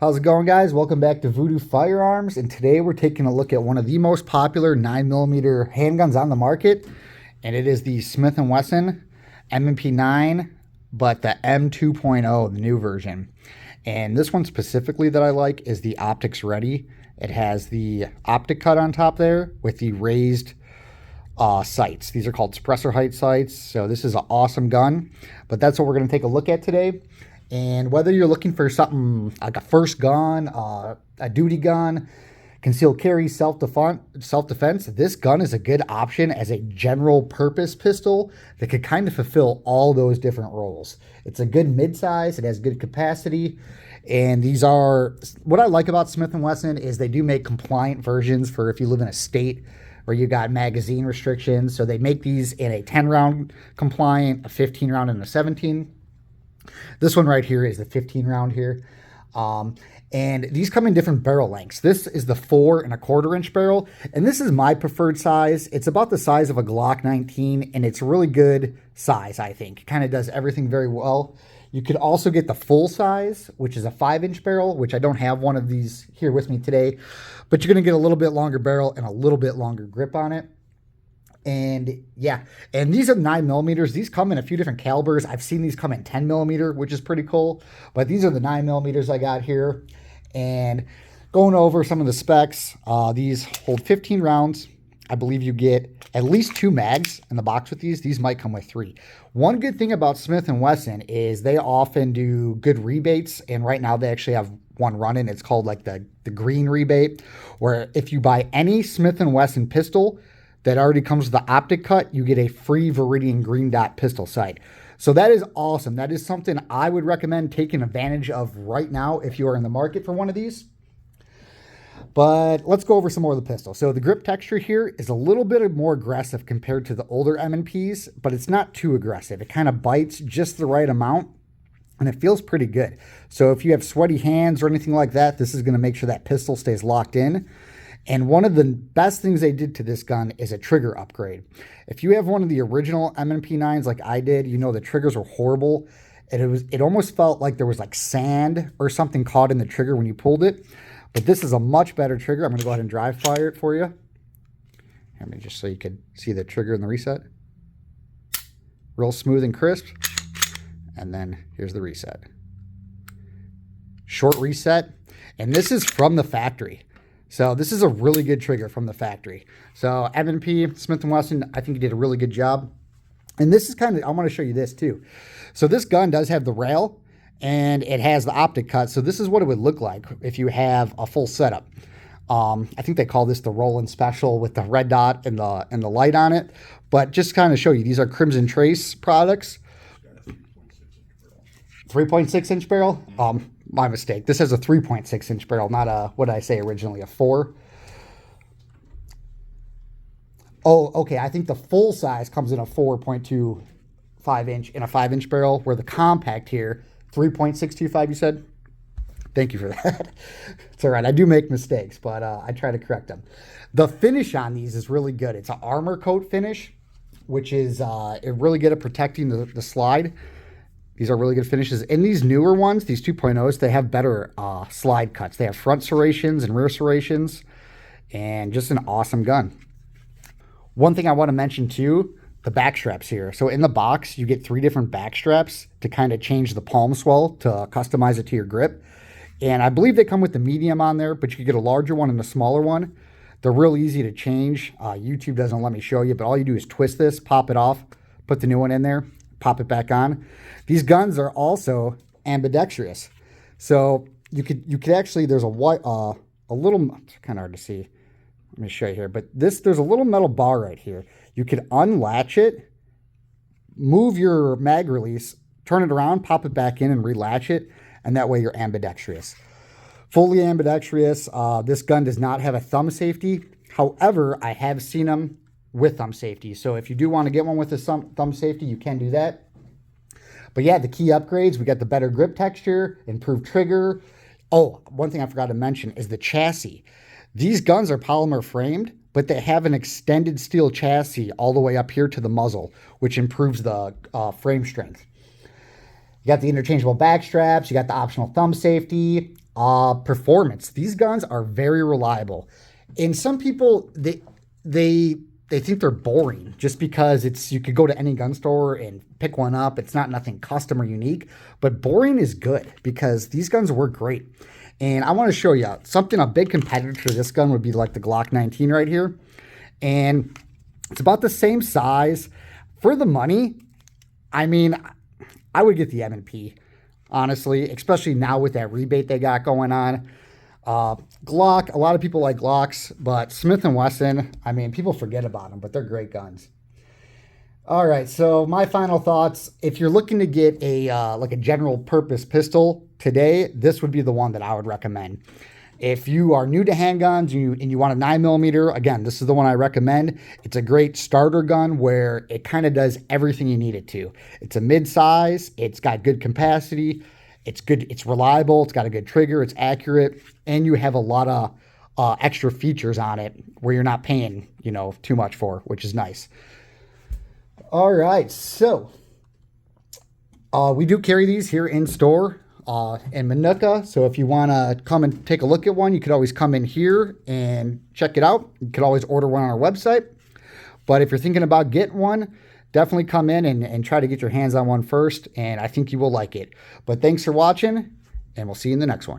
How's it going, guys? Welcome back to Voodoo Firearms, and today we're taking a look at one of the most popular 9mm handguns on the market, and it is the Smith Wesson M&P9, but the M2.0, the new version. And this one specifically that I like is the Optics Ready. It has the optic cut on top there with the raised sights. These are called suppressor height sights, so this is an awesome gun, but that's what we're going to take a look at today. And whether you're looking for something like a first gun, a duty gun, concealed carry, self-defense, this gun is a good option as a general purpose pistol that could kind of fulfill all those different roles. It's a good mid-size, it has good capacity, and these are, what I like about Smith & Wesson is they do make compliant versions for if you live in a state where you got magazine restrictions. So they make these in a 10-round compliant, a 15-round, and a 17. This one right here is the 15 round here. And these come in different barrel lengths. This is the 4 1/4 inch barrel. And this is my preferred size. It's about the size of a Glock 19 and it's a really good size, I think. It kind of does everything very well. You could also get the full size, which is a 5-inch barrel, which I don't have one of these here with me today. But you're going to get a little bit longer barrel and a little bit longer grip on it. And yeah, and these are 9mm. These come in a few different calibers. I've seen these come in 10mm, which is pretty cool. But these are the 9mm I got here. And going over some of the specs, these hold 15 rounds. I believe you get at least 2 mags in the box with these. These might come with 3. One good thing about Smith & Wesson is they often do good rebates. And right now they actually have one running. It's called like the green rebate, where if you buy any Smith & Wesson pistol that already comes with the optic cut, you get a free Viridian green dot pistol sight. So that is awesome. That is something I would recommend taking advantage of right now if you are in the market for one of these. But let's go over some more of the pistol. So the grip texture here is a little bit more aggressive compared to the older M&Ps, but it's not too aggressive. It kind of bites just the right amount, and it feels pretty good. So if you have sweaty hands or anything like that, this is going to make sure that pistol stays locked in. And one of the best things they did to this gun is a trigger upgrade. If you have one of the original M&P9s like I did, you know the triggers were horrible. It almost felt like there was like sand or something caught in the trigger when you pulled it. But this is a much better trigger. I'm going to go ahead and dry fire it for you. I mean, just so you could see the trigger and the reset. Real smooth and crisp. And then here's the reset. Short reset. And this is from the factory. So this is a really good trigger from the factory. So M&P, Smith & Wesson, I think you did a really good job. And this is kind of, I want to show you this too. So this gun does have the rail and it has the optic cut. So this is what it would look like if you have a full setup. I think they call this the Roland Special with the red dot and the light on it. But just kind of show you, these are Crimson Trace products. 3.6 inch barrel. My mistake. This has a 3.6 inch barrel, not a, what did I say originally, a 4. Oh, okay. I think the full size comes in a 4.25 inch in a 5-inch barrel, where the compact here, 3.625, you said? Thank you for that. It's all right. I do make mistakes, but I try to correct them. The finish on these is really good. It's an armor coat finish, which is really good at protecting the slide. These are really good finishes. In these newer ones, these 2.0s, they have better slide cuts. They have front serrations and rear serrations, and just an awesome gun. One thing I want to mention too, the back straps here. So in the box, you get 3 different back straps to kind of change the palm swell to customize it to your grip. And I believe they come with the medium on there, but you could get a larger one and a smaller one. They're real easy to change. YouTube doesn't let me show you, but all you do is twist this, pop it off, put the new one in there, pop it back on. These guns are also ambidextrous. So you could actually, there's a little, it's kind of hard to see. Let me show you here, but there's a little metal bar right here. You could unlatch it, move your mag release, turn it around, pop it back in and relatch it. And that way you're ambidextrous. Fully ambidextrous. This gun does not have a thumb safety. However, I have seen them with thumb safety. So if you do want to get one with a thumb safety, you can do that. But yeah, the key upgrades, we got the better grip texture, improved trigger. Oh, one thing I forgot to mention is the chassis. These guns are polymer framed, but they have an extended steel chassis all the way up here to the muzzle, which improves the frame strength. You got the interchangeable back straps. You got the optional thumb safety. Performance. These guns are very reliable. And some people, they think they're boring just because you could go to any gun store and pick one up. It's not nothing custom or unique, but boring is good because these guns work great. And I want to show you something. A big competitor to this gun would be like the Glock 19 right here. And it's about the same size. For the money, I mean, I would get the M&P, honestly, especially now with that rebate they got going on. Glock, a lot of people like Glocks, but Smith Wesson, I mean, people forget about them, but they're great guns. All right, so my final thoughts. If you're looking to get a like a general purpose pistol today, this would be the one that I would recommend. If you are new to handguns and you want a 9mm, again, this is the one I recommend. It's a great starter gun where it kind of does everything you need it to. It's a mid-size, it's got good capacity, it's good, it's reliable, it's got a good trigger, it's accurate, and you have a lot of extra features on it where you're not paying, too much for, which is nice. All right, so we do carry these here in store in Minooka. So if you want to come and take a look at one, you could always come in here and check it out. You could always order one on our website. But if you're thinking about getting one, definitely come in and try to get your hands on one first. And I think you will like it. But thanks for watching, and we'll see you in the next one.